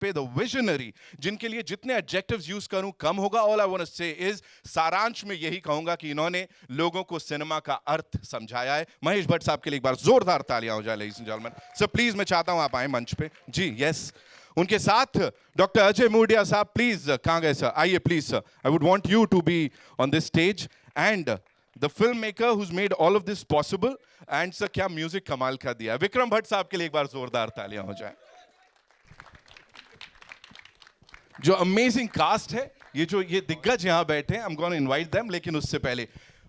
पे, the visionary, जिनके लिए जितने एडजेक्टिव्स यूज करूं कम होगा. ऑल आई वांट टू से इज, सारांश में यही कहूंगा कि इन्होंने लोगों को सिनेमा का अर्थ समझाया है. महेश भट्ट साहब के लिए एक बार जोरदार तालियां हो जाए ladies and gentleman. Sir please, मैं चाहता हूं आप आए मंच पे. जी यस. उनके साथ डॉक्टर अजय मूडिया साहब, प्लीज. कहां गए सर? आइए please sir. I would want you to be on this stage. And the film maker whose made all of this possible. And sir क्या म्यूजिक कमाल का दिया है. विक्रम भट्ट साहब के लिए एक बार जोरदार तालियां हो जाए. जो अमेजिंग कास्ट है, ये दिग्गज यहां बैठे हैं, I am gonna invite them. लेकिन उससे पहले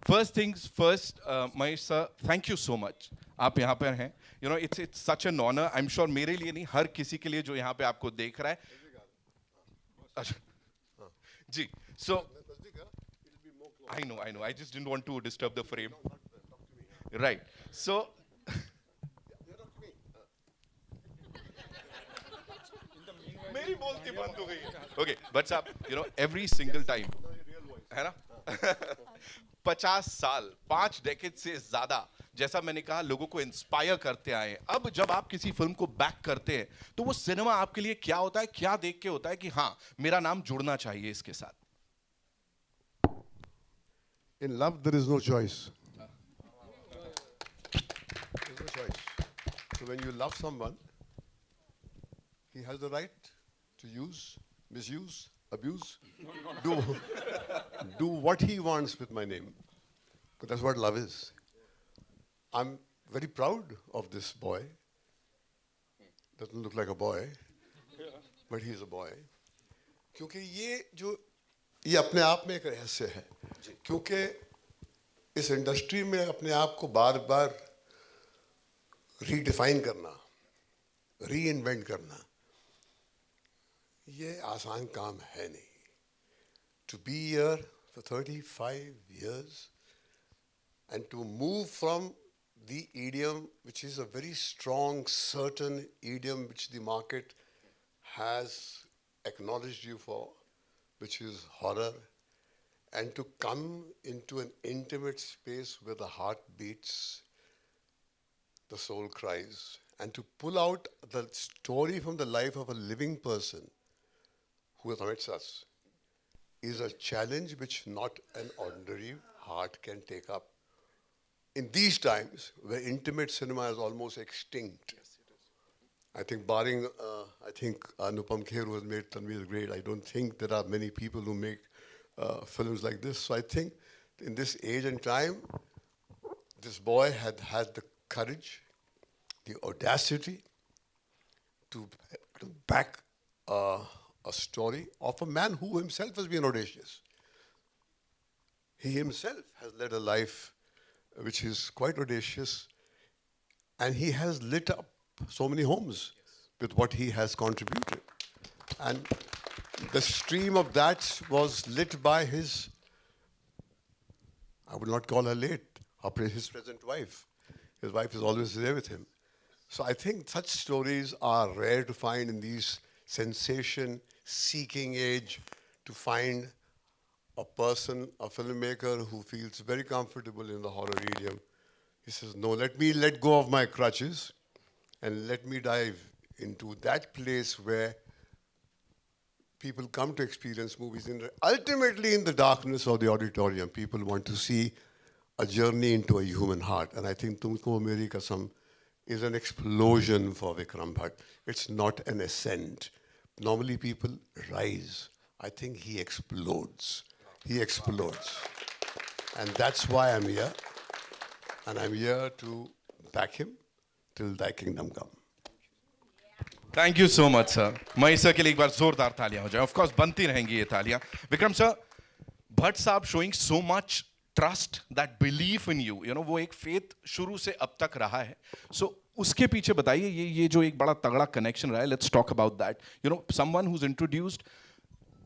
first things first, Mahesh sir, thank you so much. आप यहां पर हैं. You know it's such an honour. I am sure मेरे लिए नहीं, हर किसी के लिए जो यहां पे आपको देख रहा है. अच्छा, जी. So I know, I just didn't want to disturb the frame. Right. So मेरी बोलती बंद हो गई. ओके बट साहब, you know every single time, है ना. 50 साल, 5 डेकेड से ज्यादा, जैसा मैंने कहा, लोगों को इंस्पायर करते आए. अब जब आप किसी फिल्म को बैक करते हैं तो वो सिनेमा आपके लिए क्या होता है, क्या देख के होता है कि हाँ मेरा नाम जुड़ना चाहिए इसके साथ? In love, there is no choice. There is no choice. So when you love someone, he has the right to use, misuse, abuse, do what he wants with my name. But that's what love is. I'm very proud of this boy. Doesn't look like a boy, but he's a boy. क्योंकि ये अपने आप में एक रहस्य है. क्योंकि इस इंडस्ट्री में अपने आप को बार बार रीडिफाइन करना, री इन्वेंट करना, ये आसान काम है नहीं. To be here for 35 years and to move from the idiom, which is a very strong, certain idiom which the market has acknowledged you for, which is horror, and to come into an intimate space where the heart beats, the soul cries, and to pull out the story from the life of a living person who amidst us is a challenge which not an ordinary heart can take up. In these times where intimate cinema is almost extinct, I think barring, I think Anupam Kher, who has made Tanveer great, I don't think there are many people who make films like this. So I think in this age and time, this boy had the courage, the audacity to back a story of a man who himself has been audacious. He himself has led a life which is quite audacious, and he has lit up so many homes with what he has contributed. And the stream of that was lit by his, I would not call her late, his present wife. His wife is always there with him. So I think such stories are rare to find in these sensation-seeking age, to find a person, a filmmaker who feels very comfortable in the horror idiom. He says, no, let me let go of my crutches and let me dive into that place where people come to experience movies. Ultimately, in the darkness of the auditorium, people want to see a journey into a human heart. And I think Tumko Meri Kasam is an explosion for Vikram Bhatt. It's not an ascent. Normally people rise. I think he explodes. He explodes. And that's why I'm here. And I'm here to back him till thy kingdom come. Thank you so much sir. Mahesh sir के लिए एक बार जोरदार तालियां हो जाए. Of course बनती रहेंगी ये तालियां. विक्रम सर, भट्ट साहब showing so much trust, that belief in you, you no, वो एक फेथ शुरू से अब तक रहा है. सो उसके पीछे बताइए, ये जो एक बड़ा तगड़ा कनेक्शन रहा है. Let's talk about that. You know, someone who is introduced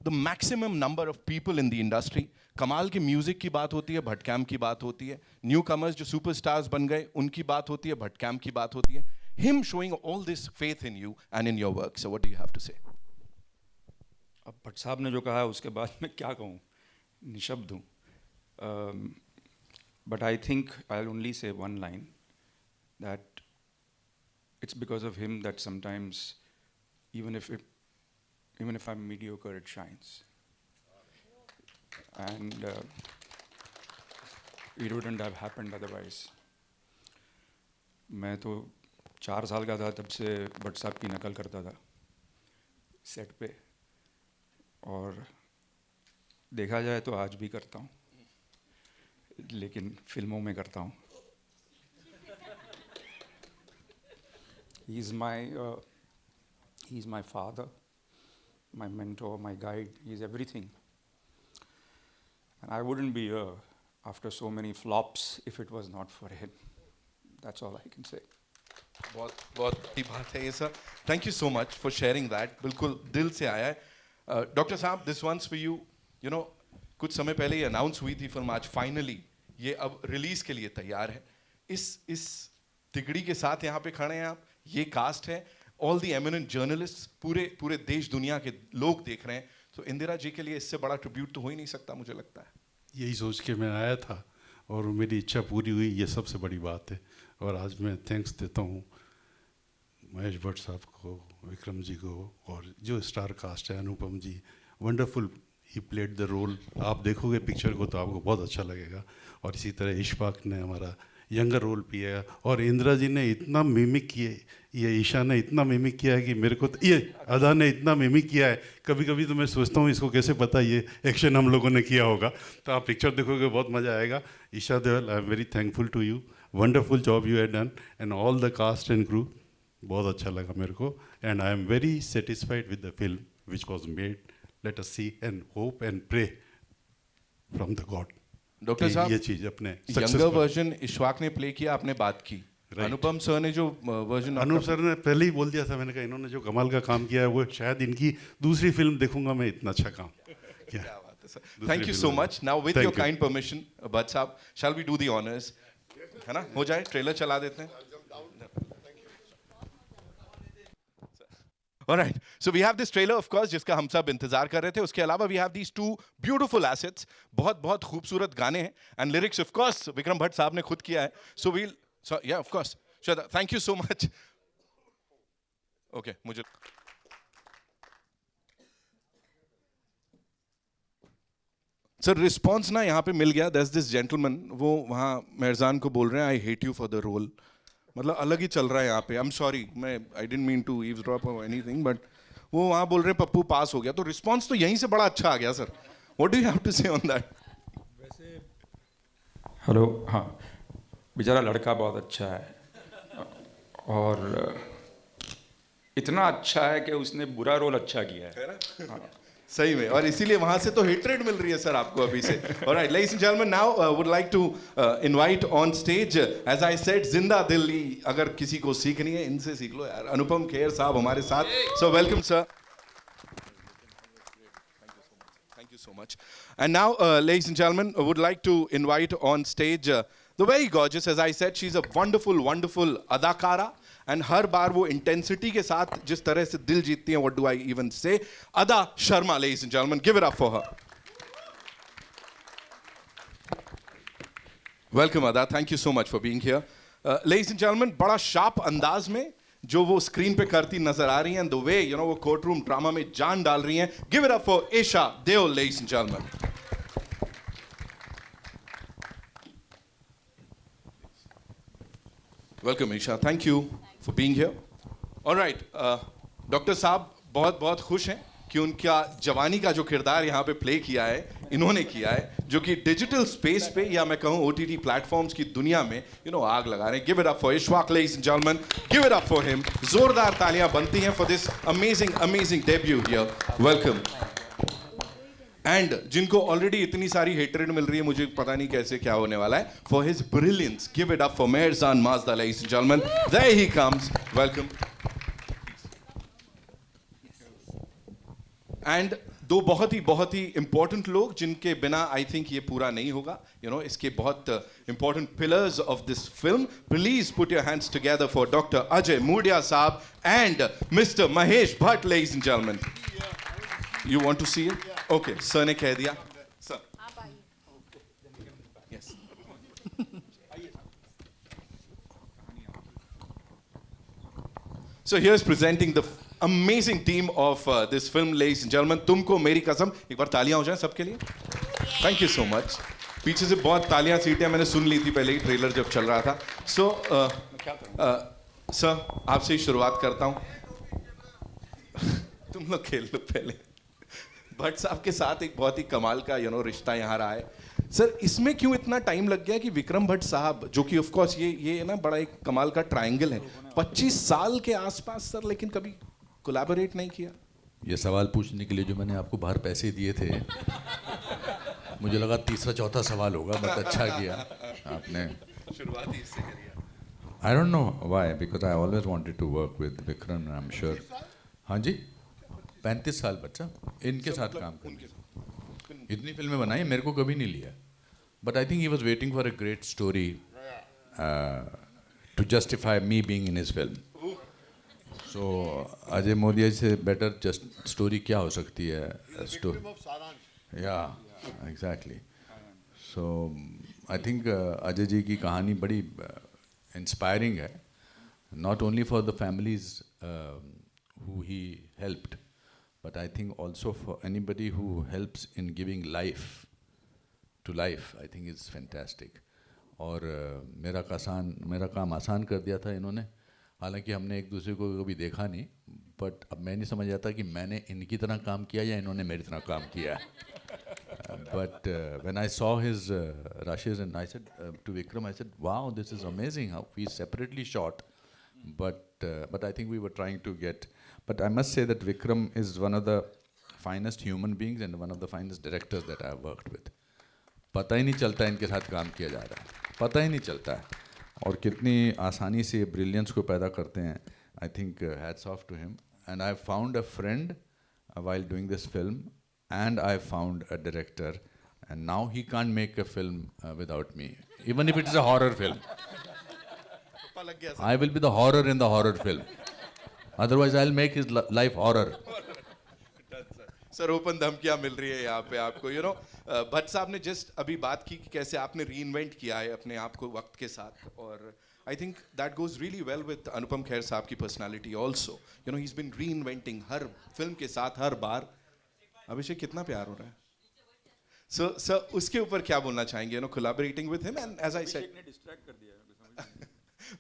the maximum number of people in the industry. कमाल की म्यूजिक की बात होती है, भट्ट कैम्प की बात होती है. न्यू कमर्स जो सुपरस्टार्स बन गए, उनकी बात होती है, भट्ट कैम्प की बात होती है. Him showing all this faith in you and in your work. So what do you have to say? अब भट्ट साहब ने जो कहा है उसके बाद मैं क्या कहूँ, निशब्द हूँ. But I think I'll only say one line, that it's because of him that sometimes, even if even if I'm mediocre, it shines. And it wouldn't have happened otherwise. मैं तो 4 साल का था तब से भट्ट साहब की नकल करता था सेट पे, और देखा जाए तो आज भी करता हूँ, लेकिन फिल्मों में करता हूँ. He's my father, my mentor, my guide. He's everything. And I wouldn't be here after so many flops if it was not for him. That's all I can say. बहुत बहुत बड़ी बात है ये sir. Thank you so much for sharing that. बिल्कुल दिल से आया है. डॉक्टर साहब, this one's for you. You know, कुछ समय पहले ये अनाउंस हुई थी फिल्म, आज फाइनली ये अब रिलीज के लिए तैयार है. इस तिगड़ी के साथ यहाँ पे खड़े हैं आप. ये कास्ट है, ऑल दी एमिनेंट जर्नलिस्ट, पूरे देश दुनिया के लोग देख रहे हैं. तो इंदिरा जी के लिए इससे बड़ा ट्रिब्यूट तो हो ही नहीं सकता, मुझे लगता है. यही सोच के मैं आया था और मेरी इच्छा पूरी हुई, ये सबसे बड़ी बात है. और आज मैं थैंक्स देता हूँ महेश भट्ट साहब को, विक्रम जी को, और जो स्टार कास्ट है, Anupam ji, wonderful, he played the role. आप देखोगे पिक्चर को तो आपको बहुत अच्छा लगेगा. और इसी तरह इशफाक ने हमारा यंगर रोल किया, और इंदिरा जी ने इतना मिमिक किए, ये ईशा ने इतना मिमिक किया है कि मेरे को ये अदा ने इतना मिमिक किया है, कभी कभी तो मैं सोचता हूँ इसको कैसे पता ये एक्शन हम लोगों ने किया होगा. तो आप पिक्चर देखोगे बहुत मज़ा आएगा. Esha Deol, I am very thankful to you. Wonderful job you have done, and all the cast and crew. बहुत अच्छा लगा मेरे को, and I am very satisfied with the film which was made. Let us see and hope and pray from the god. Doctor साहब, ये चीज अपने younger version Ishfaq ने प्ले किया, आपने बात की. अनुपम सर ने जो वर्जन, अनूप सर ने पहले ही बोल दिया था, मैंने कहा इन्होंने जो कमाल का काम किया है वो शायद इनकी दूसरी फिल्म देखूंगा मैं इतना अच्छा काम. क्या बात है sir. Thank you so much. Now with your kind permission Bhatt साहब, shall we do the honours? है ना, हो जाए, ट्रेलर चला देते हैं. Alright, so we have this trailer, of course, जिसका हम सब इंतजार कर रहे थे. उसके अलावा we have these two beautiful assets. बहुत बहुत खूबसूरत गाने हैं, and lyrics, of course, Vikram Bhatt साहब ने खुद किया है. So yeah, of course. Shweta, thank you so much. Okay, मुझे सर रिस्पॉन्स ना यहाँ पे मिल गया. There's this gentleman, वो वहाँ मेहरजान को बोल रहे हैं, I hate you for the role. मतलब अलग ही चल रहा है यहाँ पे. आई एम सॉरी, मैं आई डिडंट मीन टू ईव्सड्रॉप और एनीथिंग, बट वो वहाँ बोल रहे हैं पप्पू पास हो गया. तो रिस्पांस तो यहीं से बड़ा अच्छा आ गया sir. What do you have to say on that? वैसे हेलो, हाँ, बेचारा लड़का बहुत अच्छा है, और इतना अच्छा है कि उसने बुरा रोल अच्छा किया है. हाँ. सही में, और इसीलिए वहां से तो हेट्रेड मिल रही है सर आपको अभी से. Alright, ladies and gentleman, now would like to invite on stage, as I said, जिंदा दिल्ली अगर किसी को सीखनी है इनसे सीख लो यार. अनुपम खेर साहब हमारे साथ. So welcome sir. Thank you so much. And now, ladies and gentlemen, I would like to invite on stage the very gorgeous, as I said, she's a wonderful, wonderful adakara. And हर बार वो intensity के साथ जिस तरह से दिल जीतती हैं, what do I even say? Ada Sharma, ladies and gentlemen, give it up for her. Welcome Ada, thank you so much for being here. Ladies and gentlemen, बड़ा sharp अंदाज में जो वो स्क्रीन पे करती नजर आ रही हैं, the way, you know, वो कोर्ट रूम ड्रामा में जान डाल रही हैं. Give it up for Isha Deol, ladies and gentlemen. Welcome Isha, thank you for being here. All right, doctor साहब बहुत बहुत खुश हैं कि उनका जवानी का जो किरदार यहाँ पे प्ले किया है, इन्होंने किया है, जो कि डिजिटल स्पेस पे या मैं कहूँ OTT प्लेटफॉर्म्स की दुनिया में आग लगा रहे हैं. Give it up for Ishfaq, ladies and gentleman, give it up for him. जोरदार तालियां बनती हैं for this amazing debut here. Welcome. And जिनको ऑलरेडी इतनी सारी हेटरेड मिल रही है, मुझे पता नहीं कैसे क्या होने वाला है, for his brilliance. Give it up for Mehrzaan Mazda, ladies and gentleman. There he comes. Welcome. And दो बहुत ही इंपॉर्टेंट लोग जिनके बिना आई थिंक ये पूरा नहीं होगा. इसके बहुत important pillars of this film. Please put your hands together for doctor Ajay Murdia साहब and mister Mahesh Bhatt, ladies and gentleman. You want to see it? Okay, sir ने कह दिया. Sir. Yes. So here's presenting the amazing team of this film, ladies and gentlemen. तुमको मेरी कसम, एक बार तालियां हो जाएं सबके लिए. Thank you so much. पीछे से बहुत तालियां सीटियां मैंने सुन ली थी पहले ही ट्रेलर जब चल रहा था. So, सर आपसे ही शुरुआत करता हूं. तुम लोग खेल लो पहले. भट्ट साहब के साथ एक बहुत ही कमाल का रिश्ता यहाँ रहा है. सर इसमें क्यों इतना टाइम लग गया कि विक्रम भट्ट साहब, जो कि ऑफ कोर्स ये ना बड़ा एक कमाल का ट्रायंगल है, 25 साल के आसपास सर, लेकिन कभी कोलैबोरेट नहीं किया? ये सवाल पूछने के लिए जो मैंने आपको बाहर पैसे दिए थे, मुझे लगा तीसरा चौथा सवाल होगा, बट अच्छा किया आपने. शुरुआत ही इससे करिए. I don't know why, because I always wanted to work with Vikram. I am sure. हाँ जी, 35 साल बच्चा इनके साथ काम करने. इतनी फिल्में बनाई, मेरे को कभी नहीं लिया. But I think he was waiting for a great story to justify me being in his film. So Ajay Murdia से बेटर जस्ट स्टोरी क्या हो सकती है? Yeah exactly. So I think Ajay ji की कहानी बड़ी इंस्पायरिंग है, not only for the families who he helped, but I think also for anybody who helps in giving life to life, I think is fantastic. और मेरा काम आसान कर दिया था इन्होंने. हालांकि हमने एक दूसरे को कभी देखा नहीं, बट अब मैं नहीं समझ आता कि मैंने इनकी तरह काम किया या इन्होंने मेरी तरह काम किया. But when I saw his rushes, and I said to Vikram, I said, wow, this is amazing how we separately shot. But I think we were trying to get. But I must say that Vikram is one of the finest human beings and one of the finest directors that I have worked with. पता ही नहीं चलता इनके साथ काम किया जा रहा है, पता ही नहीं चलता है, और कितनी आसानी से ब्रिलियंस को पैदा करते हैं. I think hats off to him. And I found a friend while doing this film, and I found a director, and now he can't make a film without me, even if it is a horror film. I will be the horror in the horror film. Otherwise, I'll make his life horror. Sir open धमकियां मिल रही है यहाँ पे आपको. भट्ट साहब ने just अभी बात की कि कैसे आपने रीइन्वेंट किया है अपने आप को वक्त के साथ, और I think that goes really well with Anupam Kher साहब की personality also. He is been reinventing हर फिल्म के साथ हर बार. अभिषेक कितना प्यार हो रहा है. सर उसके ऊपर क्या बोलना चाहेंगे? Collaborating with him, and as I said, distract कर दिया.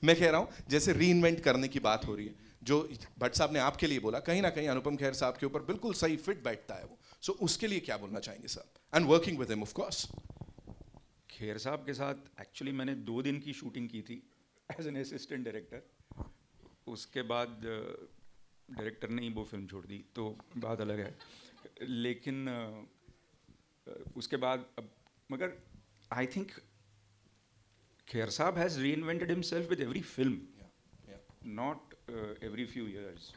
मैं कह रहा हूँ जैसे रीइन्वेंट करने की बात हो रही है, जो भट्ट साहब ने आपके लिए बोला, कहीं ना कहीं अनुपम खेर साहब के ऊपर बिल्कुल सही फिट बैठता है वो. सो उसके लिए क्या बोलना चाहेंगे sir? And working with him of course. Kher साहब के साथ एक्चुअली मैंने 2 दिन की शूटिंग की थी एज एन असिस्टेंट डायरेक्टर. उसके बाद डायरेक्टर ने ही वो फिल्म छोड़ दी, तो बात अलग है. लेकिन उसके बाद अब मगर I think Kher Saab has reinvented himself with every film, not every few years.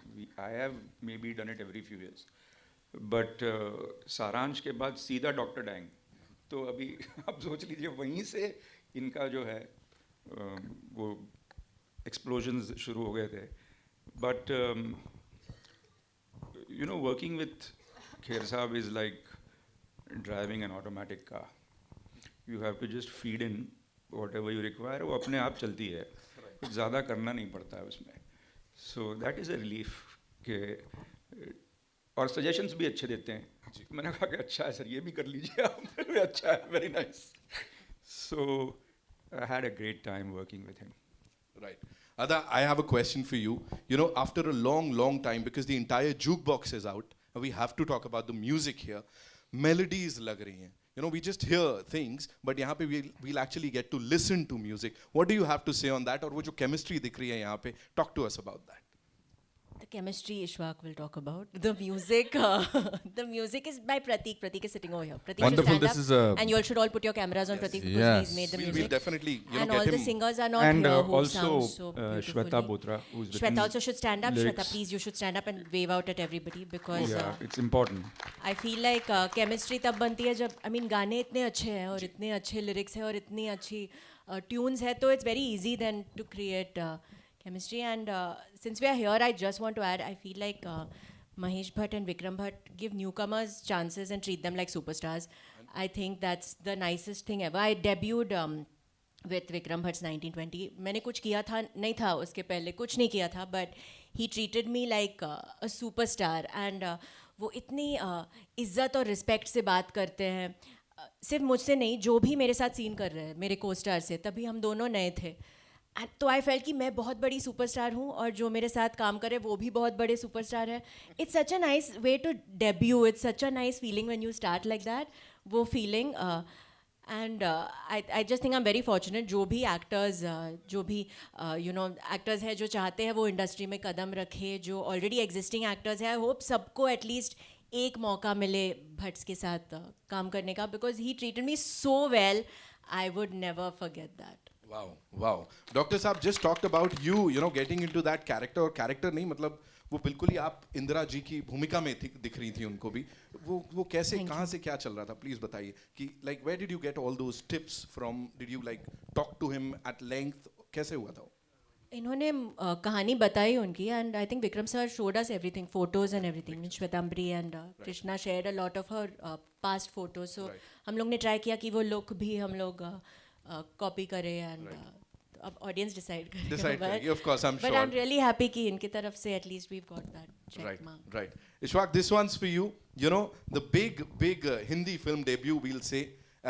I have maybe done it every few years. But सारांश के बाद सीधा डॉक्टर डैंग, तो अभी आप सोच लीजिए वहीं से इनका जो है वो explosions शुरू हो गए थे. But working with Kher Saab is like driving an automatic car. You have to just feed in whatever you require, वो अपने आप चलती है, कुछ ज़्यादा करना नहीं पड़ता है उसमें. So that is a relief के, और सजेशंस भी अच्छे देते हैं. मैंने कहा कि अच्छा है सर, ये भी कर लीजिए आप. अच्छा है, very nice. So I had a great time working with him. Right. Ada, I have a question for you. After a long time, because the entire jukebox is out, we have to talk about the music here. Melodies lag rahi hain. We just hear things, but यहाँ पे we'll actually get to listen to music. What do you have to say on that? और वो जो chemistry दिख रही है यहाँ पे, talk to us about that. The chemistry Ishwak will talk about. The music, the music is by Pratik. Pratik is sitting over here. Pratik Wonderful. should stand This up, is and you all should all put your cameras on Pratik because Yes. he's made the We'll music. definitely And get all the him. singers are not And here who also sound so beautifully. Shweta Botra, who's written Shweta also should stand up. lyrics. Shweta, please, you should stand up and wave out at everybody because Yeah, it's important. I feel like chemistry तब बनती है जब गाने इतने अच्छे हैं और इतने अच्छे lyrics हैं और इतनी अच्छी tunes है, तो it's very easy then to create chemistry. And since we are here, I just want to add, I feel like Mahesh Bhatt and Vikram Bhatt give newcomers chances and treat them like superstars. I think that's the nicest thing ever. I debuted with Vikram Bhatt's 1920. मैंने कुछ किया था नहीं था उसके पहले, कुछ नहीं किया था, but he treated me like a superstar and वो इतनी इज्जत और रिस्पेक्ट से बात करते हैं सिर्फ मुझसे नहीं जो भी मेरे साथ सीन कर रहे हैं मेरे को स्टार से तभी हम दोनों नए थे तो आई फेल कि मैं बहुत बड़ी सुपरस्टार हूँ और जो मेरे साथ काम करे वो भी बहुत बड़े सुपरस्टार है it's such a nice way to debut it's such a nice feeling when you start like that वो feeling and I just think I am very fortunate जो भी एक्टर्स जो भी यू नो एक्टर्स हैं जो चाहते हैं वो इंडस्ट्री में कदम रखे जो ऑलरेडी एग्जिस्टिंग एक्टर्स हैं आई होप सबको एटलीस्ट एक मौका मिले भट्ट्स के साथ काम करने का because he treated me so well I would never forget that Wow, wow. Doctor साहब just talked about you know, getting into that character और character नहीं मतलब वो बिल्कुल ही आप इंदिरा जी की भूमिका में थी दिख रही थी उनको भी वो कैसे कहाँ से क्या चल रहा था प्लीज बताइए कि like where did you get all those tips from did you like talk to him at length कैसे हुआ था वो इन्होंने कहानी बताई उनकी and I think Vikram sir showed us everything photos and everything Shwetambari and Krishna shared a lot of her past photos so हम लोग ने ट्राई किया कि वो लुक भी हम लोग कॉपी करें एंड अब ऑडियंस डिसाइड करेगी of course I'm sure but I am really happy कि इनकी तरफ से at least we got that check right mark right Ishwak this one's for you know the big Hindi film debut we'll say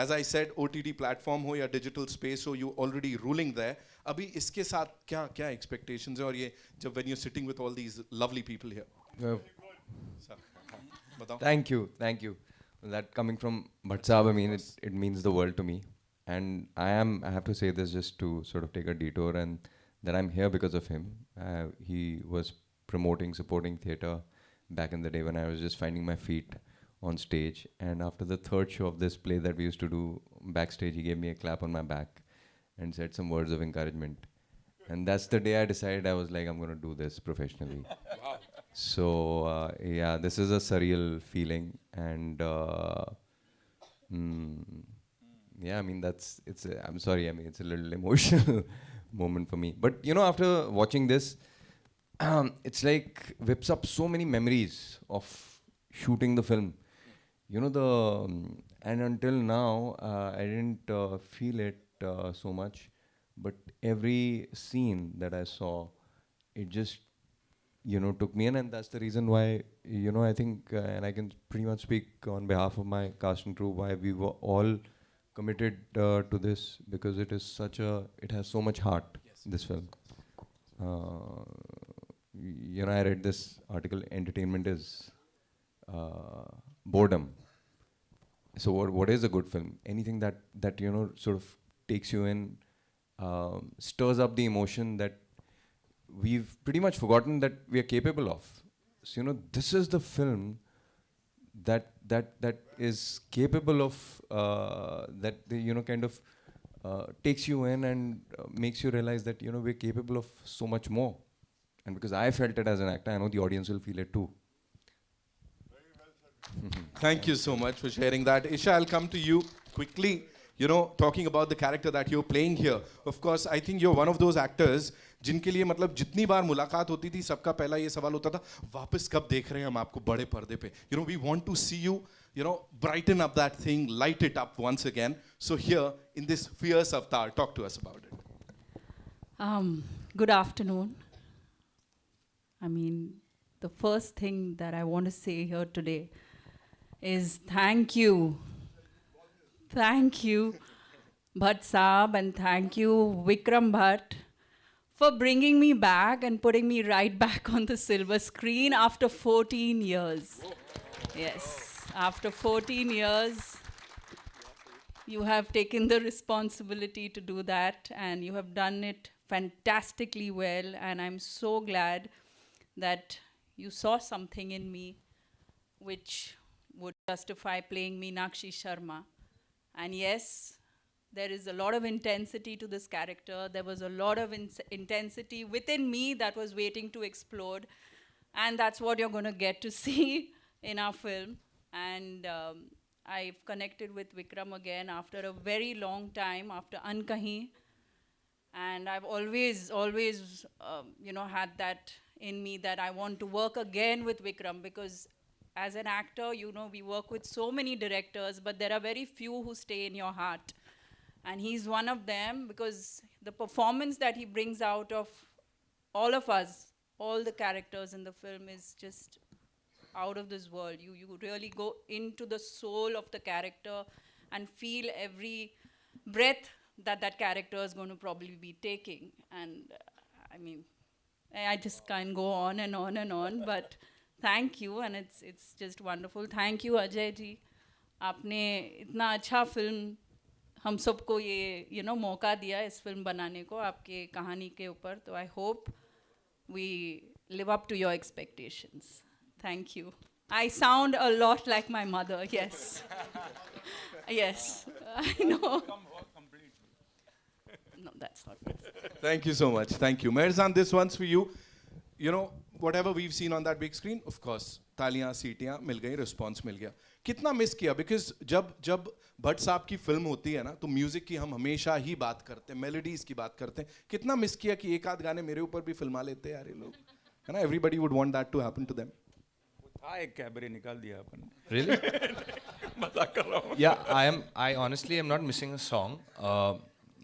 as I said OTT platform हो या digital space हो you already ruling there अभी इसके साथ क्या expectations हैं और ये जब when you're sitting with all these lovely people here Sir, बताओ Thank you. That coming from Bhatt Saab, I mean, it means the world to me. And I have to say this just to sort of take a detour, and that I'm here because of him. He was promoting, supporting theatre back in the day when I was just finding my feet on stage. And after the third show of this play that we used to do backstage, he gave me a clap on my back and said some words of encouragement. And that's the day I decided I was like, I'm going to do this professionally. So, yeah, this is a surreal feeling. And yeah, I mean, I'm sorry, I mean, it's a little emotional moment for me. But, you know, after watching this, it's like whips up so many memories of shooting the film. You know, and until now, I didn't feel it so much. But every scene that I saw, it just, you know, took me in. And that's the reason why, you know, I think, and I can pretty much speak on behalf of my cast and crew, why we were all committed to this, because it has so much heart, this film. You know, I read this article, entertainment is boredom. So what is a good film? Anything that you know, sort of takes you in, stirs up the emotion that we've pretty much forgotten that we are capable of. So, you know, this is the film that is capable of you know, kind of takes you in and makes you realize that, you know, we're capable of so much more. And because I felt it as an actor, I know the audience will feel it too. Thank you so much for sharing that. Isha, I'll come to you quickly. You know, talking about the character that you're playing here. Of course, I think you're one of those actors जिनके लिए मतलब जितनी बार मुलाकात होती थी सबका पहला ये सवाल होता था वापस कब देख रहे हैं हम आपको बड़े पर्दे पे. You know, we want to see you, you know, brighten up that thing, light it up once again. So here, in this fierce avatar, talk to us about it. Good afternoon. I mean, the first thing that I want to say here today is thank you. Thank you, Bhatt Saab, and thank you, Vikram Bhatt, for bringing me back and putting me right back on the silver screen after 14 years. Yes, after 14 years, you have taken the responsibility to do that, and you have done it fantastically well, and I'm so glad that you saw something in me which would justify playing Meenakshi Sharma. And yes, there is a lot of intensity to this character. There was a lot of intensity within me that was waiting to explode. And that's what you're going to get to see in our film. And I've connected with Vikram again after a very long time, after Ankahi. And I've always, you know, had that in me that I want to work again with Vikram, because as an actor, you know, we work with so many directors, but there are very few who stay in your heart. And he's one of them, because the performance that he brings out of all of us all the characters in the film is just out of this world. You really go into the soul of the character and feel every breath that character is going to probably be taking. And I mean, I just can't go on and on and on, but thank you, and it's just wonderful. Thank you, Ajay ji. आपने इतना अच्छा film हम सबको ये मौका दिया इस film बनाने को आपके कहानी के ऊपर. तो I hope we live up to your expectations. Thank you. I sound a lot like my mother, yes. Yes, I know. No, that's not nice. Thank you so much. Thank you. Mehrzan, this one's for you. You know, whatever we've seen on that big screen, of course, तालियां सीटियां मिल गई, response मिल गया. कितना miss किया? Because जब भट्ट साहब की film होती है ना, तो म्यूजिक की हम हमेशा ही बात करते हैं, मेलोडीज की बात करते हैं. कितना मिस किया कि एक आध गाने मेरे ऊपर भी फिल्मा लेते यार ये लोग, है ना? Everybody would want that to happen to them. था एक कैबरे निकाल दिया अपन. Really? मजाक कर रहा हूँ. Yeah, I honestly am not missing a song.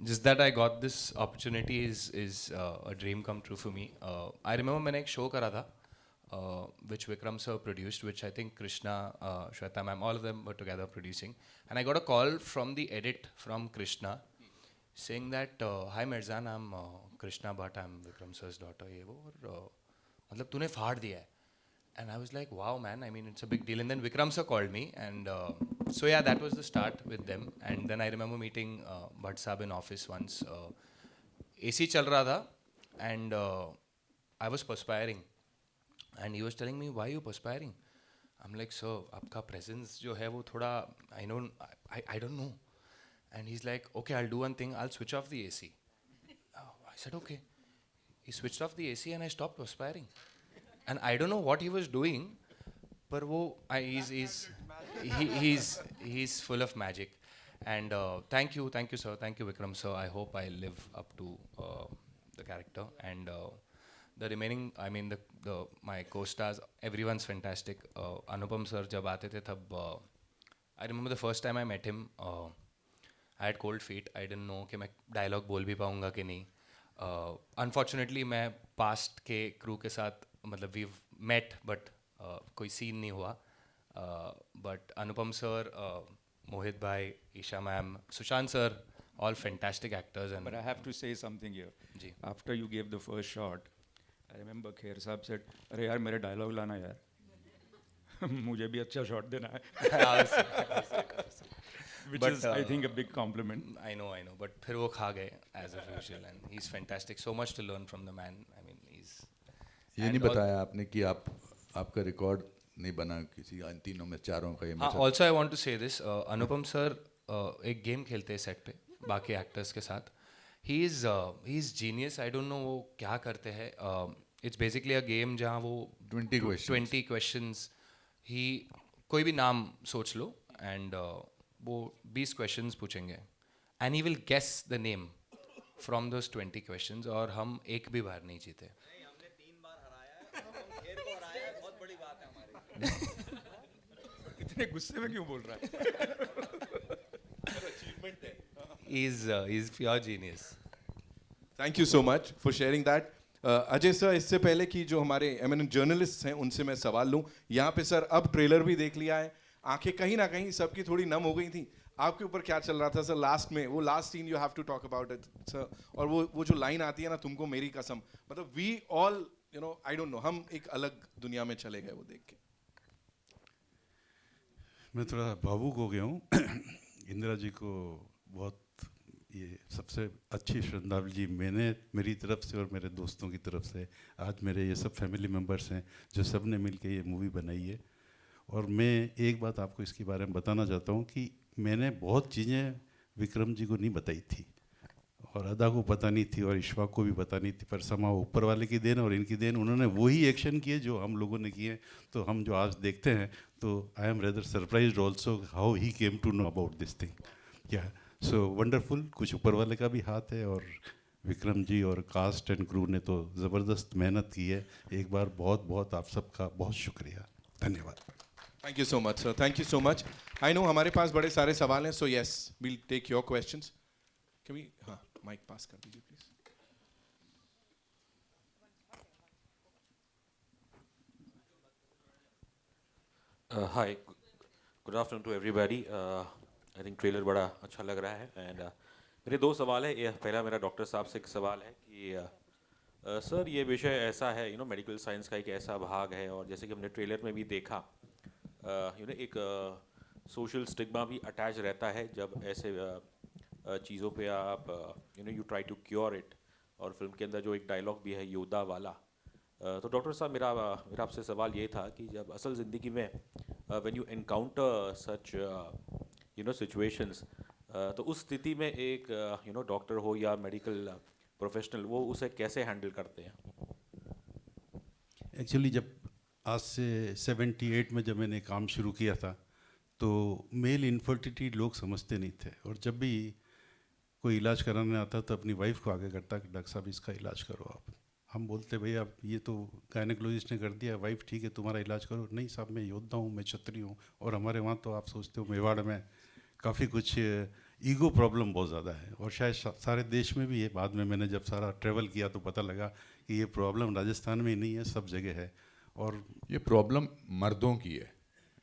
Just that I got this opportunity is a dream come true for me. I remember मैंने एक show करा था, which Vikram sir produced, which I think Krishna, Shweta ma'am, all of them were together producing. And I got a call from the edit from Krishna saying that, hi Mehrzan, I'm Krishna Bhatt, I'm Vikram sir's daughter, ये वो, और मतलब तूने फाड़ दिया है. And I was like, wow, man, I mean, it's a big deal. And then Vikram sir called me. And so, yeah, that was the start with them. And then I remember meeting Bhatt Saab in office once. AC chal raha tha. And I was perspiring. And he was telling me, why are you perspiring? I'm like, sir, aapka presence jo hai, wo thoda, I don't know. And he's like, okay, I'll do one thing. I'll switch off the AC. I said, okay. He switched off the AC and I stopped perspiring. And I don't know what he was doing, but he's full of magic. And thank you sir, thank you Vikram sir. I hope I live up to the character. And the remaining, I mean my co-stars, everyone's fantastic. Anupam sir जब आते थे तब, I remember the first time I met him, I had cold feet. I didn't know कि मैं dialogue बोल भी पाऊँगा कि नहीं. Unfortunately मैं past के crew के साथ, मतलब we've met but कोई scene नहीं हुआ. But Anupam sir, Mohit bhai, Isha ma'am, Sushant sir, all fantastic actors. And But I have to say something here. Ji. After you gave the first shot, I remember Kher साहब said, अरे यार मेरे dialogue लाना यार. मुझे भी अच्छा shot देना है. Which But, is, I think, a big compliment. I know. But फिर वो खा गए as usual. And he's fantastic. So much to learn from the man. I mean, he's. ये नहीं बताया आपने कि आपका रिकॉर्ड नहीं बना किसी इन तीनों में, चारों का. ये Also I want to say this, Anupam sir एक गेम खेलते हैं सेट पे बाकी एक्टर्स के साथ. He is genius. I don't know वो क्या करते हैं. It's basically a game जहाँ वो 20 questions कोई भी नाम सोच लो and वो 20 questions पूछेंगे and he will guess the name from those 20 questions और हम एक भी बार नहीं जीते. इतने गुस्से में क्यों बोल रहा है? He's pure genius. Thank you so much for sharing that. Ajay sir, इससे पहले कि जो हमारे एमिनेंट जर्नलिस्ट हैं उनसे मैं सवाल लूं, यहाँ पे सर अब ट्रेलर भी देख लिया है, आंखें कहीं ना कहीं सबकी थोड़ी नम हो गई थी. आपके ऊपर क्या चल रहा था सर लास्ट में? वो last scene you have to talk about it sir. और वो जो लाइन आती है ना, तुमको मेरी कसम, मतलब we all I don't know, हम एक अलग दुनिया में चले गए वो देख के. मैं थोड़ा भावुक हो गया हूँ. इंदिरा जी को बहुत ये सबसे अच्छी श्रद्धांजलि मैंने मेरी तरफ से और मेरे दोस्तों की तरफ से, आज मेरे ये सब फैमिली मेम्बर्स हैं जो सब ने मिल के ये मूवी बनाई है. और मैं एक बात आपको इसके बारे में बताना चाहता हूँ कि मैंने बहुत चीज़ें विक्रम जी को नहीं बताई थी और अदा को पता नहीं थी और इशफाक को भी पता नहीं थी, पर समा ऊपर वाले की देन और इनकी देन, उन्होंने वही एक्शन किए जो हम लोगों ने किए. तो हम जो आज देखते हैं तो I am rather surprised also how he came to know about this thing. क्या सो वंडरफुल. कुछ ऊपर वाले का भी हाथ है और विक्रम जी और कास्ट एंड क्रू ने तो ज़बरदस्त मेहनत की है. एक बार बहुत बहुत आप सबका बहुत शुक्रिया, धन्यवाद. Thank you so much sir, thank you so much. I know हमारे पास बड़े सारे सवाल हैं, so yes we'll take your questions. Can we, हाँ माइक पास कर दीजिए please. Hi, good afternoon to everybody. I think trailer बड़ा अच्छा लग रहा है एंड मेरे दो सवाल है। पहला मेरा डॉक्टर साहब से एक सवाल है कि सर ये विषय ऐसा है, मेडिकल साइंस का एक ऐसा भाग है और जैसे कि हमने ट्रेलर में भी देखा, एक सोशल स्टिग्मा भी अटैच रहता है जब ऐसे चीज़ों पे आप you try to cure it. और फिल्म के अंदर जो एक डायलॉग भी है योदा वाला, तो डॉक्टर साहब मेरा आपसे सवाल ये था कि जब असल ज़िंदगी में when you encounter such situations, तो उस स्थिति में एक डॉक्टर हो या मेडिकल प्रोफेशनल वो उसे कैसे हैंडल करते हैं? एक्चुअली जब आज से 78 में जब मैंने काम शुरू किया था तो मेल इनफर्टिलिटी लोग समझते नहीं थे, और जब भी कोई इलाज कराने आता तो अपनी वाइफ को आगे करता कि डॉक्टर साहब इसका इलाज करो आप। हम बोलते भैया आप ये तो गायनेकोलॉजिस्ट ने कर दिया, वाइफ ठीक है तुम्हारा इलाज करो। नहीं साहब मैं योद्धा हूँ, मैं क्षत्रिय हूँ, और हमारे वहाँ तो आप सोचते हो मेवाड़ में काफ़ी कुछ ईगो प्रॉब्लम बहुत ज़्यादा है, और शायद सारे देश में भी है। बाद में मैंने जब सारा ट्रैवल किया तो पता लगा कि ये प्रॉब्लम राजस्थान में ही नहीं है, सब जगह है। और ये प्रॉब्लम मर्दों की है,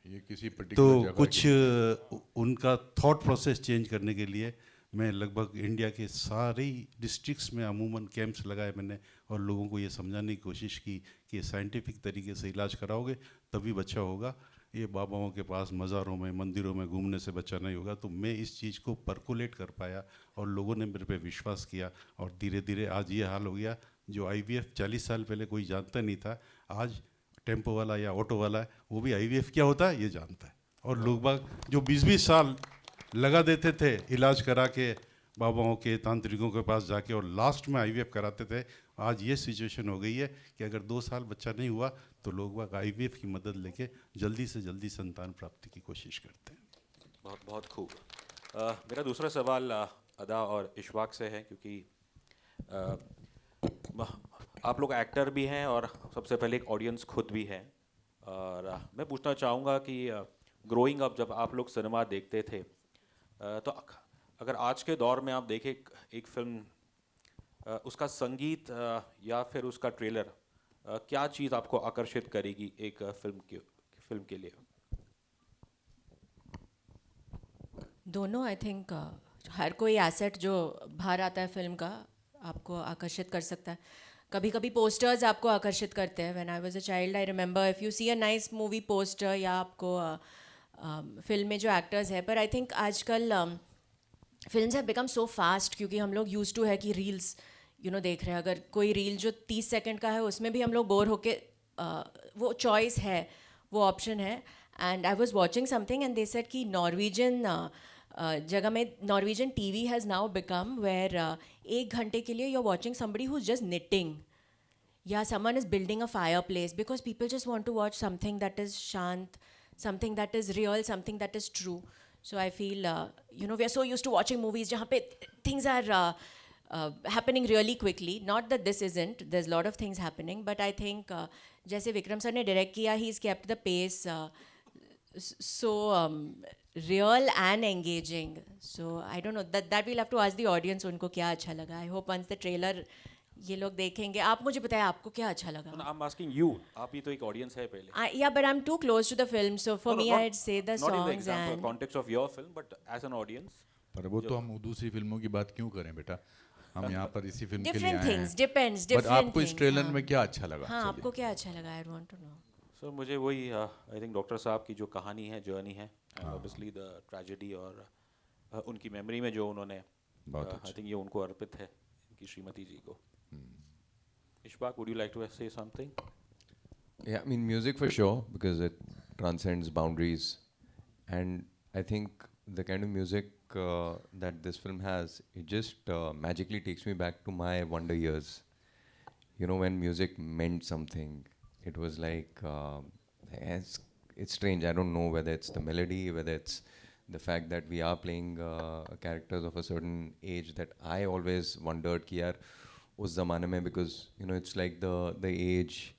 ये किसी तो पर्टिकुलर जगह कुछ की उनका थॉट प्रोसेस चेंज करने के लिए मैं लगभग इंडिया के सारे डिस्ट्रिक्ट्स में अमूमन कैंप्स लगाए मैंने, और लोगों को ये समझाने की कोशिश की कि साइंटिफिक तरीके से इलाज कराओगे तभी बच्चा होगा। ये बाबाओं के पास मज़ारों में मंदिरों में घूमने से बच्चा नहीं होगा। तो मैं इस चीज़ को परकुलेट कर पाया और लोगों ने मेरे पे विश्वास किया, और धीरे धीरे आज ये हाल हो गया। जो IVF 40 साल पहले कोई जानता नहीं था, आज टेम्पो वाला या ऑटो वाला है वो भी IVF क्या होता है ये जानता है। और लोग बाग जो 20-20 साल लगा देते थे इलाज करा के बाबाओं के तांत्रिकों के पास जाके, और लास्ट में IVF कराते थे, आज ये सिचुएशन हो गई है कि अगर 2 साल बच्चा नहीं हुआ तो लोग बाग IVF की मदद लेके जल्दी से जल्दी संतान प्राप्ति की कोशिश करते हैं। बहुत बहुत खूब। मेरा दूसरा सवाल अदा और इशफाक से है, क्योंकि आप लोग एक्टर भी हैं और सबसे पहले एक ऑडियंस खुद भी है। और मैं पूछना चाहूँगा कि ग्रोइंग अप जब आप लोग सिनेमा देखते थे, तो अगर आज के दौर में आप देखें एक फिल्म, उसका संगीत या फिर उसका ट्रेलर, क्या चीज़ आपको आकर्षित करेगी एक फिल्म के लिए? दोनों आई थिंक हर कोई एसेट जो बाहर आता है फिल्म का आपको आकर्षित कर सकता है। कभी कभी पोस्टर्स आपको आकर्षित करते हैं। When I was a child I remember if you see a nice movie poster या आपको फिल्म में जो एक्टर्स है, पर आई थिंक आजकल films have become so fast, क्योंकि हम लोग यूज टू है कि रील्स देख रहे हैं। अगर कोई रील जो 30 सेकंड का है उसमें भी हम लोग बोर होके वो चॉइस है, वो ऑप्शन है। And I was watching something and they said कि नॉर्वेजन जगह में Norwegian TV has now become where 1 घंटे के लिए you are watching somebody who is just knitting, या someone is building a fireplace, because people just want to watch something that is shant, something that is real, something that is true. So I feel we are so used to watching movies jahan pe things are happening really quickly. Not that this isn't, there's a lot of things happening, but I think jaise Vikram sir ne direct kiya, he's kept the pace so real and engaging. So I don't know, that we'll have to ask the audience unko kya acha laga. I hope once the trailer ये लोग देखेंगे। आप मुझे बताएं आपको क्या अच्छा लगा? I'm asking you, आप ही तो एक ऑडियंस है पहले। Yeah, but I'm too close to the film, so for me I'd say the not in the songs example, and context of your film, but as an audience. पर वो तो हम दूसरी फिल्मों की बात क्यों करें बेटा, हम यहाँ पर इसी फिल्म के लिए different आए things, हैं। depends, बट different आपको इस things, ट्रेलर हाँ। में क्या अच्छा लगा? हाँ, चलिए। आपको क्या अच्छा लगा? I want to know. Sir मुझे वही आई थिंक डॉक्टर साहब की जो कहानी है, जर्नी है, एंड ऑब्वियसली द ट्रेजेडी, और उनकी मेमोरी में जो उन्होंने, आई थिंक ये उनको अर्पित है, इनकी श्रीमती जी को। Ishfaq, would you like to say something? Yeah, I mean, music for sure, because it transcends boundaries. And I think the kind of music that this film has, it just magically takes me back to my wonder years. When music meant something, it was like, it's strange. I don't know whether it's the melody, whether it's the fact that we are playing characters of a certain age, that I always wondered कि यार उस ज़माने में, because it's like the age.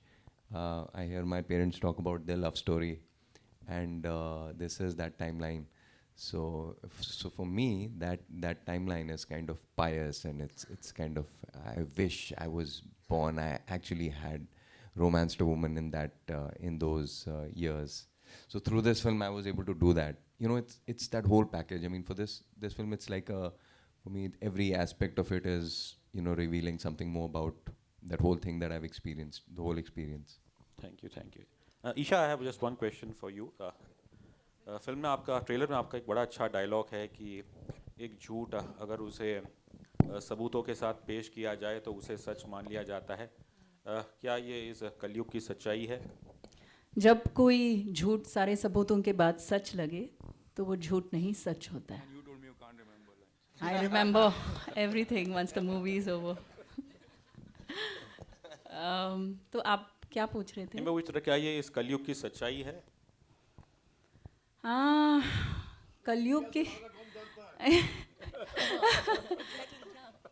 I hear my parents talk about their love story, and this is that timeline. So for me, that timeline is kind of pious, and it's kind of, I wish I was born. I actually had romanced a woman in those years. So through this film, I was able to do that. You know, it's that whole package. I mean, for this film, it's like for me, every aspect of it is, you know, revealing something more about that whole thing that I've experienced, the whole experience. Thank you Esha I have just one question for you film में आपका trailer में आपका एक बड़ा अच्छा dialogue है कि एक झूठ अगर उसे सबूतों के साथ पेश किया जाए तो उसे सच मान लिया जाता है क्या ये इस कलयुग की सच्चाई है जब कोई झूठ सारे सबूतों के बाद सच लगे तो वो झूठ नहीं सच होता है I remember everything once the movie is over तो आप क्या पूछ रहे थे मैं पूछ रहा क्या ये इस कलयुग की सच्चाई है कलयुग की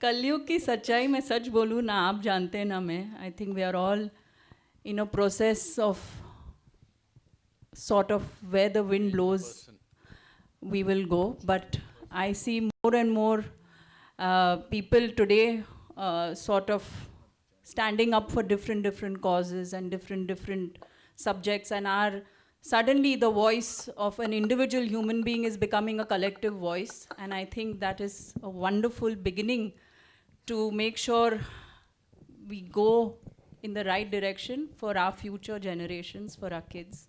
कलयुग की सच्चाई में सच बोलूँ ना आप जानते हैं ना मैं I think we are all in a process of sort of where the wind blows we will go, but I see more and more people today sort of standing up for different causes and different subjects, and are suddenly the voice of an individual human being is becoming a collective voice, and I think that is a wonderful beginning to make sure we go in the right direction for our future generations, for our kids,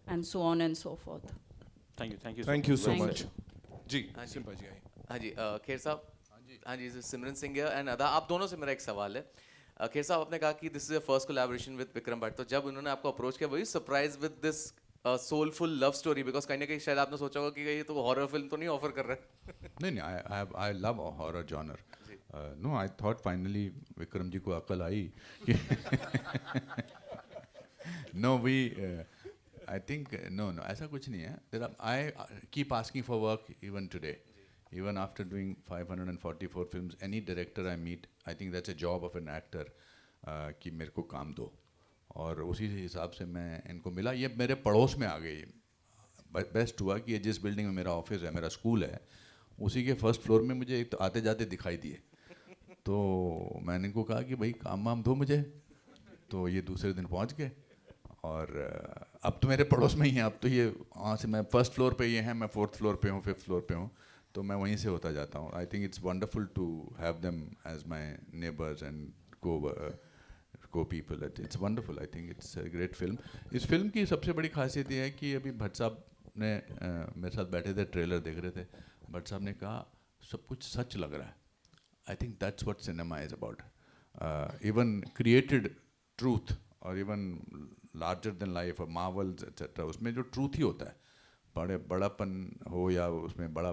and so on and so forth. Thank you so Thank much. जी हाँ जी। Simple जी आइए। हाँ जी खेर साहब हाँ जी सिमरन Singh and अदा आप दोनों से मेरा एक सवाल है खेर साहब आपने कहा कि this is a first collaboration with Vikram Bhatt तो जब उन्होंने आपको अप्रोच किया वही surprise with this soulful love story because कहीं ना कहीं शायद आपने सोचा होगा कि ये तो हॉरर फिल्म तो नहीं ऑफर कर रहा है नहीं I love horror genre. No, I thought finally Vikram ji को अकल आई no we I think no ऐसा कुछ नहीं है I keep asking for work even today even after doing 544 films any director I meet I think that's a job of an actor कि मेरे को काम दो और उसी हिसाब से मैं इनको मिला ये मेरे पड़ोस में आ गई बेस्ट हुआ कि ये जिस बिल्डिंग में मेरा ऑफिस है मेरा स्कूल है उसी के फर्स्ट फ्लोर में मुझे एक तो आते जाते दिखाई दिए तो मैंने इनको कहा कि भाई काम वाम दो मुझे तो ये दूसरे दिन पहुंच गए और अब तो मेरे पड़ोस में ही हैं अब तो ये वहाँ से मैं फर्स्ट फ्लोर पे ये हैं मैं फोर्थ फ्लोर पे हूँ फिफ्थ फ्लोर पे हूँ तो मैं वहीं से होता जाता हूँ I think it's wonderful to have them as my neighbours and को people it's wonderful I think it's a great film इस फिल्म की सबसे बड़ी खासियत ये है कि अभी भट्ट साहब ने मेरे साथ बैठे थे ट्रेलर देख रहे थे भट्ट साहब ने कहा सब कुछ सच लग रहा है I think that's what cinema is about even created truth और इवन लार्जर देन लाइफ और मार्वल्स एक्सेट्रा उसमें जो ट्रूथ ही होता है बड़ापन हो या उसमें बड़ा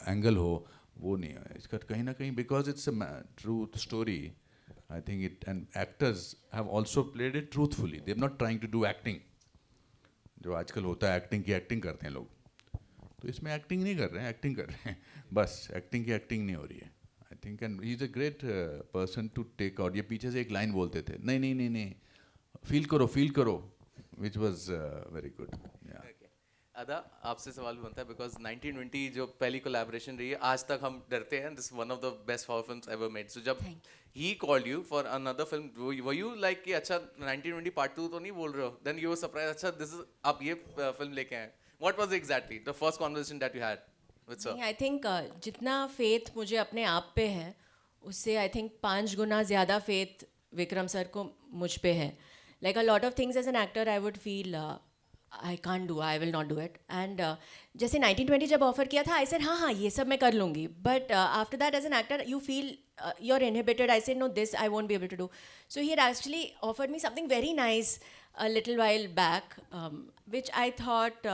एंगल हो वो नहीं है इसका कहीं ना कहीं because it's a truth story I think it and actors have also played it truthfully they are not trying to do acting जो आजकल होता है एक्टिंग की एक्टिंग करते हैं लोग तो इसमें एक्टिंग नहीं कर रहे हैं एक्टिंग कर रहे हैं बस एक्टिंग की एक्टिंग नहीं हो रही है I think and he is a great person to take out ये पीछे से एक लाइन बोलते थे नहीं फील करो विच वॉज वेरी गुड अदा आपसे सवाल बनता है बिकॉज 1920 जो पहली कोलैबोरेशन रही है आज तक हम डरते हैं this one of the best horror films ever made so जब he called you for another film were you like कि अच्छा 1920 पार्ट 2 तो नहीं बोल रहे हो देन यू वर सरप्राइज अच्छा दिस इज आप ये फिल्म लेके आए what was exactly the first conversation that you had with sir I think जितना फेथ मुझे अपने आप पे है उससे आई थिंक 5 गुना ज़्यादा फेथ विक्रम सर को मुझ पे है like a lot of things as an actor I would feel I can't do I will not do it and जैसे 1920 जब ऑफर किया था आई सेड हाँ ये सब मैं कर लूँगी but after that as an actor you feel you're inhibited. I said, no, this I won't be able to do. So he had actually offered me something very nice a little while back, which I thought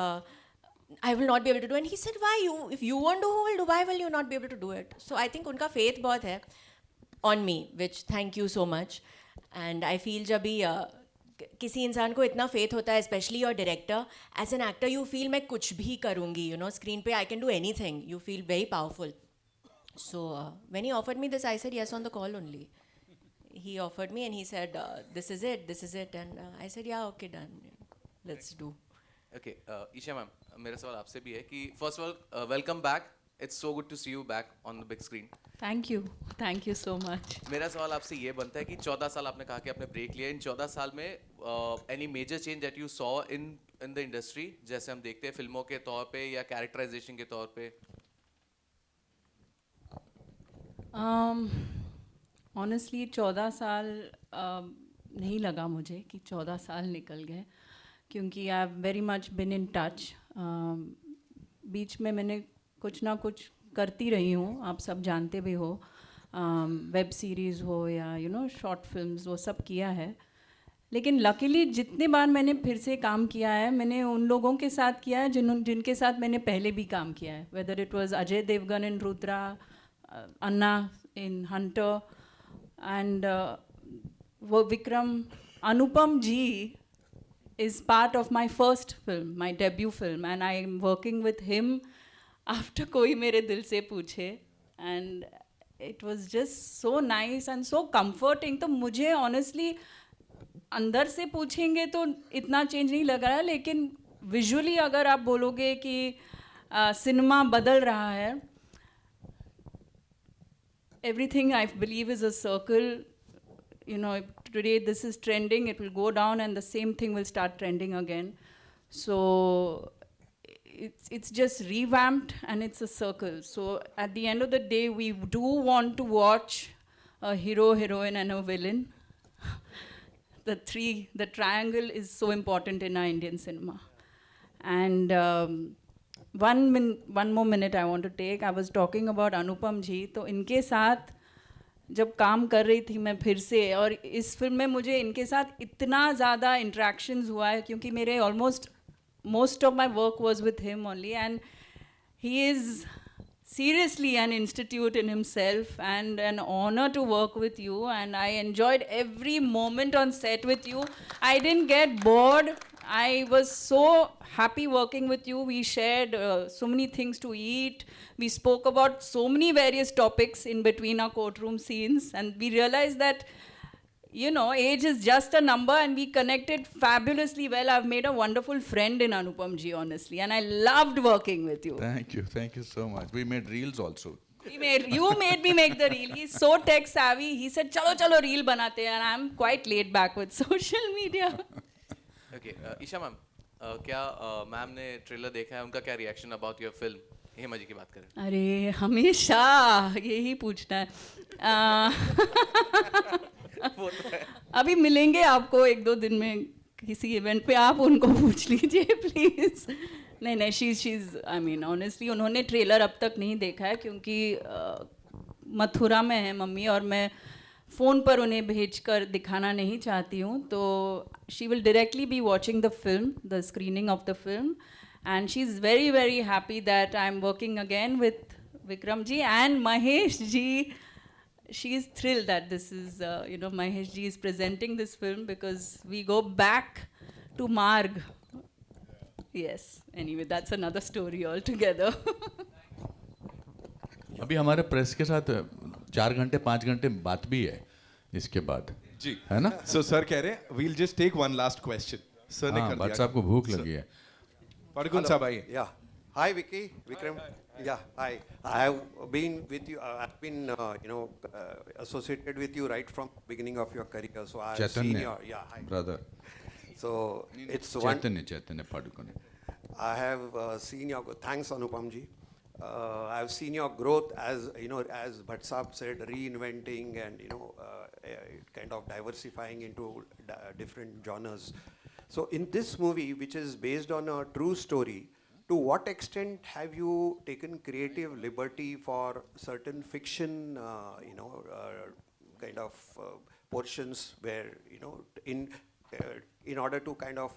I will not be able to do. And he said, why you? If you won't do, who will do? Why will you not be able to do it? So I think उनका faith बहुत है on me, which thank you so much. And I feel जब भी किसी इंसान को इतना faith होता है, especially your director, as an actor, you feel मैं कुछ भी करूँगी, you know, screen पे I can do anything. You feel very powerful. So when he offered me this, I said yes on the call only. He offered me and he said, this is it. And I said, yeah, okay, done. Let's do. Okay, Isha ma'am मेरा सवाल आपसे भी है कि first of all welcome back It's so good to see you back on the big screen. Thank you. Thank you so much. मेरा सवाल आपसे ये बनता है कि 14 साल आपने कहा कि आपने ब्रेक लिया, इन 14 साल में any major change that you saw in the industry, जैसे हम देखते हैं फिल्मों के तौर पे या कैरेक्टराइजेशन के तौर पे? ऑनेस्टली 14 साल नहीं लगा मुझे कि 14 साल निकल गए, क्योंकि I have very much been in touch. बीच में मैंने कुछ ना कुछ करती रही हूँ, आप सब जानते भी हो. वेब सीरीज़ हो या शॉर्ट फिल्म्स, वो सब किया है. लेकिन लकीली जितने बार मैंने फिर से काम किया है, मैंने उन लोगों के साथ किया है जिनके साथ मैंने पहले भी काम किया है. Whether it was Ajay Devgn in Rudra, Anna in Hunter, and वो विक्रम, अनुपम जी is part of my first film, my debut film, and I am working with him after Koi Mere Dil Se Pooche, and it was just so nice and so comforting. तो मुझे honestly अंदर से पूछेंगे तो इतना change नहीं लग रहा है, लेकिन विजुअली अगर आप बोलोगे कि सिनेमा बदल रहा है, everything I believe is a circle. Today this is trending, it will go down and the same thing will start trending again. So it's just revamped and it's a circle. So at the end of the day, we do want to watch a hero, heroine and a villain. The triangle is so important in our Indian cinema. And one more minute I want to take. I was talking about Anupam ji. तो इनके साथ जब काम कर रही थी मैं फिर से, और इस फिल्म में मुझे इनके साथ इतना ज़्यादा इंट्रैक्शंस हुआ है, क्योंकि मेरे almost most of my work was with him only, and he is seriously an institute in himself and an honor to work with you, and I enjoyed every moment on set with you. I didn't get bored. I was so happy working with you. We shared so many things to eat. We spoke about so many various topics in between our courtroom scenes, and we realized that age is just a number, and we connected fabulously well. I've made a wonderful friend in Anupam ji, honestly, and I loved working with you. Thank you so much. We made reels also. You made me make the reel. He's so tech savvy. He said, chalo reel banate hain, and I'm quite laid back with social media. Okay, Isha ma'am, क्या ma'am ने trailer देखा है, उनका क्या reaction about your film? Hema ji की बात करें. अरे हमेशा यही पूछना है. अभी मिलेंगे आपको 1-2 दिन में किसी इवेंट पे, आप उनको पूछ लीजिए प्लीज. नहीं शीज आई मीन ऑनेस्टली उन्होंने ट्रेलर अब तक नहीं देखा है, क्योंकि मथुरा में है मम्मी, और मैं फ़ोन पर उन्हें भेज कर दिखाना नहीं चाहती हूँ. तो she will directly be watching the film, the screening of the film, and she is very very happy that I am working again with Vikram ji and Mahesh ji. She is thrilled that this is, Mahesh ji is presenting this film, because we go back to Marg. Yes, anyway, that's another story altogether. अभी हमारे press के साथ 4 घंटे 5 घंटे बात भी है इसके बाद, जी है ना? So sir कह रहे हैं we'll just take one last question. Sir ने कर दिया. भट्ट साहब को भूख लगी है. Padukun साहब आइए. Yeah. Hi, Vicky. Vikram. Yeah. Hi. I have been with you. I've been, associated with you right from beginning of your career. So I've seen Chaitanya, your Hi. brother. So it's Chaitanya Padukone. I have seen your. Thanks, Anupam ji. I've seen your growth as as Bhatt Saab said, reinventing and kind of diversifying into different genres. So in this movie, which is based on a true story, to what extent have you taken creative liberty for certain fiction, kind of portions where in order to kind of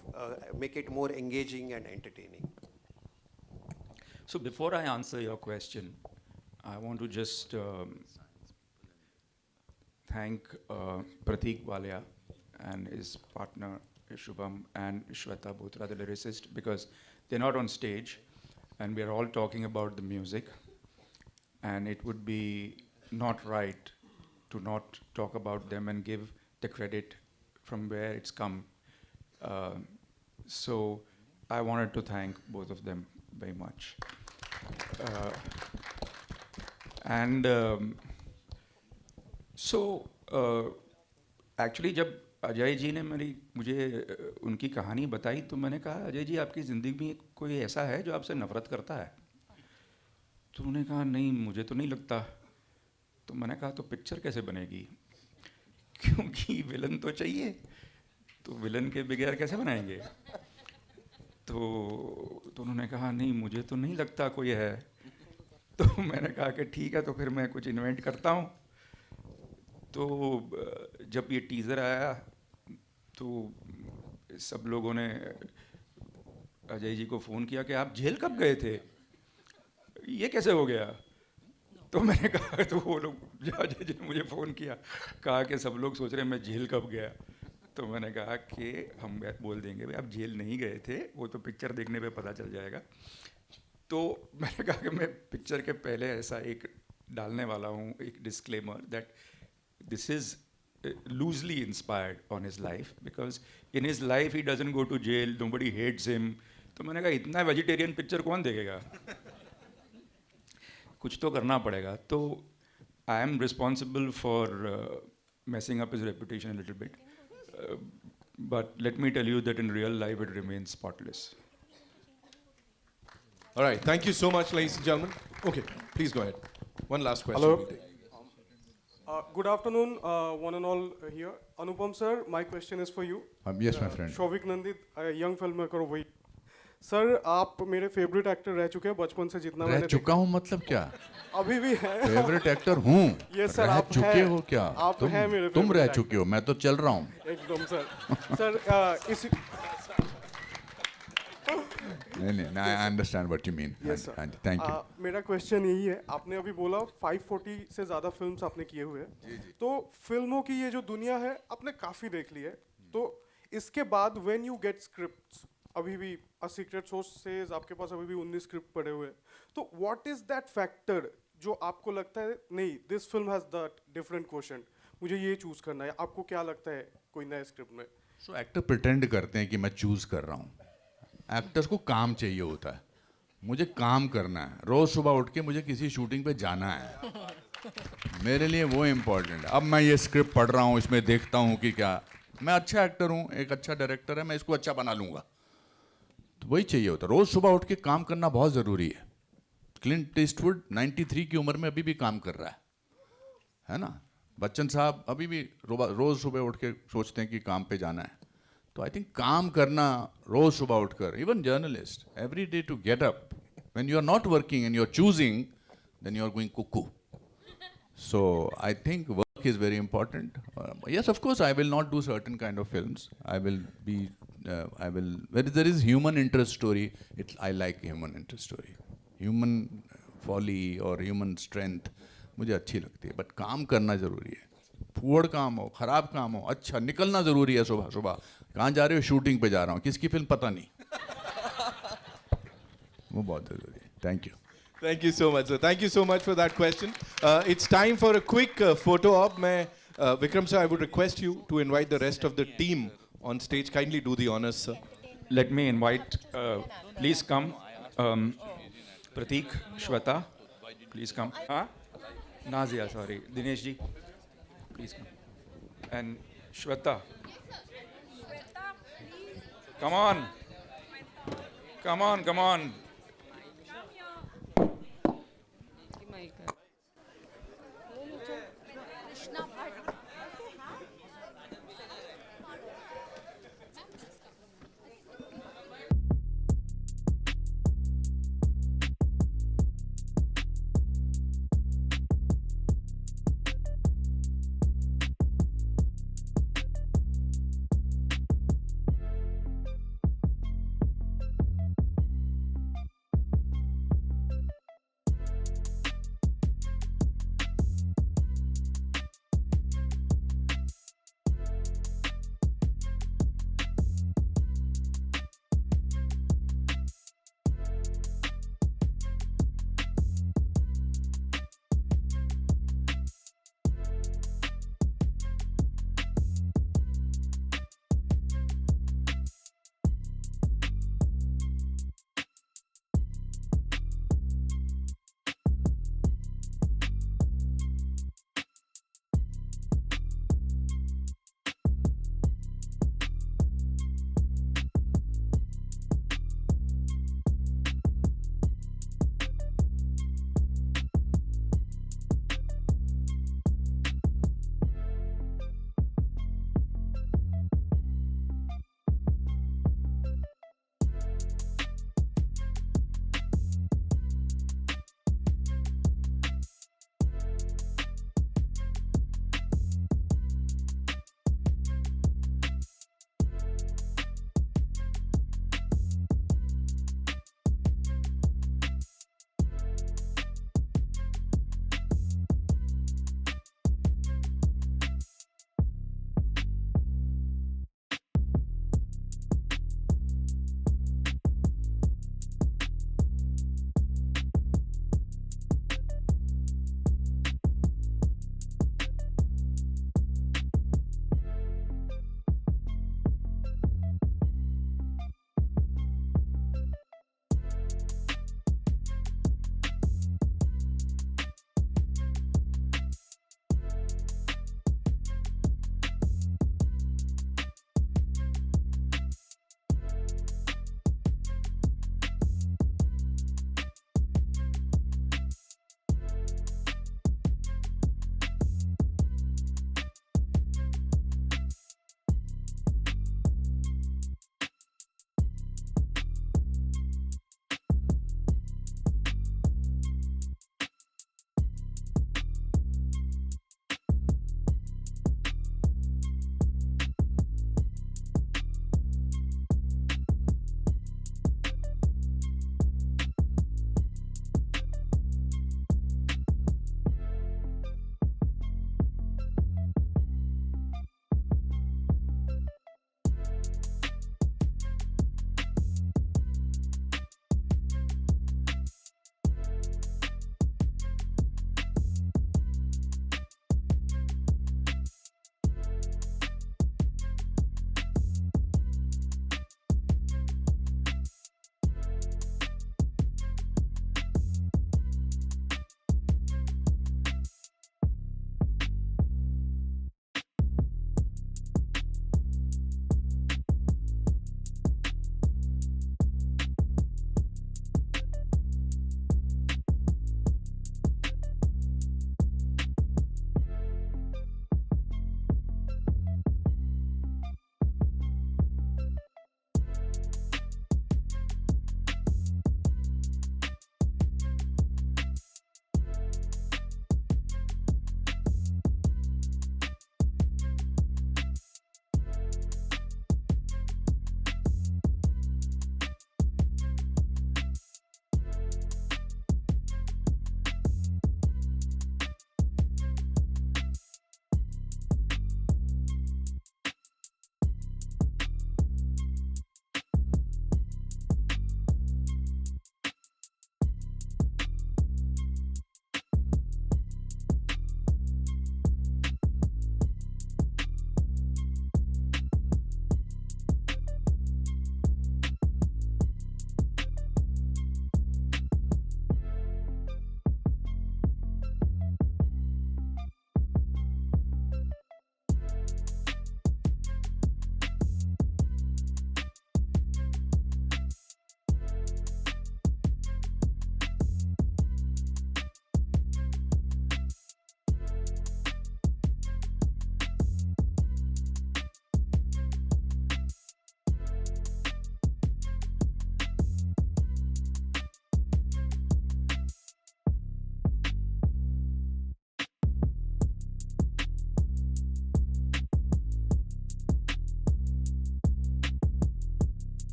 make it more engaging and entertaining? So before I answer your question, I want to just thank Prateek Walia and his partner Shubham and Shweta, both are the lyricists, because they're not on stage and we're all talking about the music, and it would be not right to not talk about them and give the credit from where it's come. So I wanted to thank both of them very much. And so actually जब अजय जी ने मुझे उनकी कहानी बताई तो मैंने कहा अजय जी आपकी ज़िंदगी में कोई ऐसा है जो आपसे नफ़रत करता है? तो उन्होंने कहा नहीं मुझे तो नहीं लगता। तो मैंने कहा तो पिक्चर कैसे बनेगी, क्योंकि विलन तो चाहिए, तो विलन के बगैर कैसे बनाएंगे? तो उन्होंने कहा नहीं मुझे तो नहीं लगता कोई है। तो मैंने कहा कि ठीक है तो फिर मैं कुछ इन्वेंट करता हूँ। तो जब ये टीज़र आया तो सब लोगों ने अजय जी को फ़ोन किया कि आप जेल कब गए थे, ये कैसे हो गया? तो मैंने कहा तो वो लोग अजय जी ने मुझे फ़ोन किया, कहा कि सब लोग सोच रहे हैं मैं जेल कब गया। तो मैंने कहा कि हम बोल देंगे भाई आप जेल नहीं गए थे, वो तो पिक्चर देखने पे पता चल जाएगा। तो मैंने कहा कि मैं पिक्चर के पहले ऐसा एक डालने वाला हूँ, एक disclaimer that this is loosely inspired on his life because in his life he doesn't go to jail, nobody hates him. तो मैंने कहा इतना वेजिटेरियन पिक्चर कौन देखेगा? कुछ तो करना पड़ेगा। तो I am responsible for messing up his reputation a little bit, but let me tell you that in real life it remains spotless. All right, thank you so much, ladies and gentlemen. Okay, please go ahead. One last question. Hello. we'll take. Good afternoon, one and all here. Anupam sir, my question is for you. Yes, my friend. Shovik Nandit, a young filmmaker of weight. Sir आप मेरे favourite actor रह चुके हैं बचपन से, जितना रह मैंने चुका हूँ मतलब क्या? अभी भी है। फेवरेट एक्टर हूँ। Yes, sir, रह आप चुके हैं। हो क्या? आप हैं मेरे तुम favorite रह actor। चुके हो, मैं तो चल रहा हूँ। एकदम सर। सर इसी नहीं, I understand what you mean. Yes, sir. Thank you. मेरा क्वेश्चन यही है, आपने अभी बोला 540 से ज़्यादा फिल्म्स आपने किए हुए हैं, तो फिल्मों की ये जो दुनिया है आपने काफ़ी देख ली है, तो इसके बाद व्हेन यू गेट स्क्रिप्ट्स, अभी भी अ सीक्रेट सोर्स से आपके पास अभी भी 19 स्क्रिप्ट पड़े हुए हैं, तो व्हाट इज़ दैट फैक्टर जो आपको लगता है नहीं this film has that different question, मुझे ये चूज़ करना है? आपको क्या लगता है कोई नए स्क्रिप्ट में? सो एक्टर प्रिटेंड करते हैं कि मैं चूज़ कर रहा हूँ। एक्टर्स को काम चाहिए होता है, मुझे काम करना है, रोज़ सुबह उठ के मुझे किसी शूटिंग पे जाना है, मेरे लिए वो इम्पोर्टेंट है। अब मैं ये स्क्रिप्ट पढ़ रहा हूँ, इसमें देखता हूँ कि क्या मैं अच्छा एक्टर हूँ, एक अच्छा डायरेक्टर है, मैं इसको अच्छा बना लूँगा, तो वही चाहिए होता है। रोज़ सुबह उठ के काम करना बहुत ज़रूरी है। क्लिंट ईस्टवुड 93 की उम्र में अभी भी काम कर रहा है ना? बच्चन साहब अभी भी रोज़ सुबह उठ के सोचते हैं कि काम पे जाना है। तो आई थिंक काम करना रोज़ सुबह उठकर, even journalist every day to get up, when you are not working and you are choosing then you are going cuckoo. So I think work is very important. Yes, of course, I will not do certain kind of films. I will where there is human interest story, I like human interest story. Human folly or human strength मुझे अच्छी लगती है, but काम करना ज़रूरी है। फूहड़ काम हो, ख़राब काम हो, अच्छा निकलना ज़रूरी है। सुबह सुबह कहाँ जा रहे हो? शूटिंग पे जा रहा हूँ, किसकी फिल्म पता नहीं, वो बहुत ज़रूरी है। Thank you. Thank you so much, sir. Thank you so much for that question. It's time for a quick photo op. Vikram sir, I would request you to invite the rest of the team on stage. Kindly do the honors, sir. Let me invite, please come, Pratik, Shweta, please come. Nazia, sorry, Dinesh ji, please come. And Shweta, come on, come on, come on.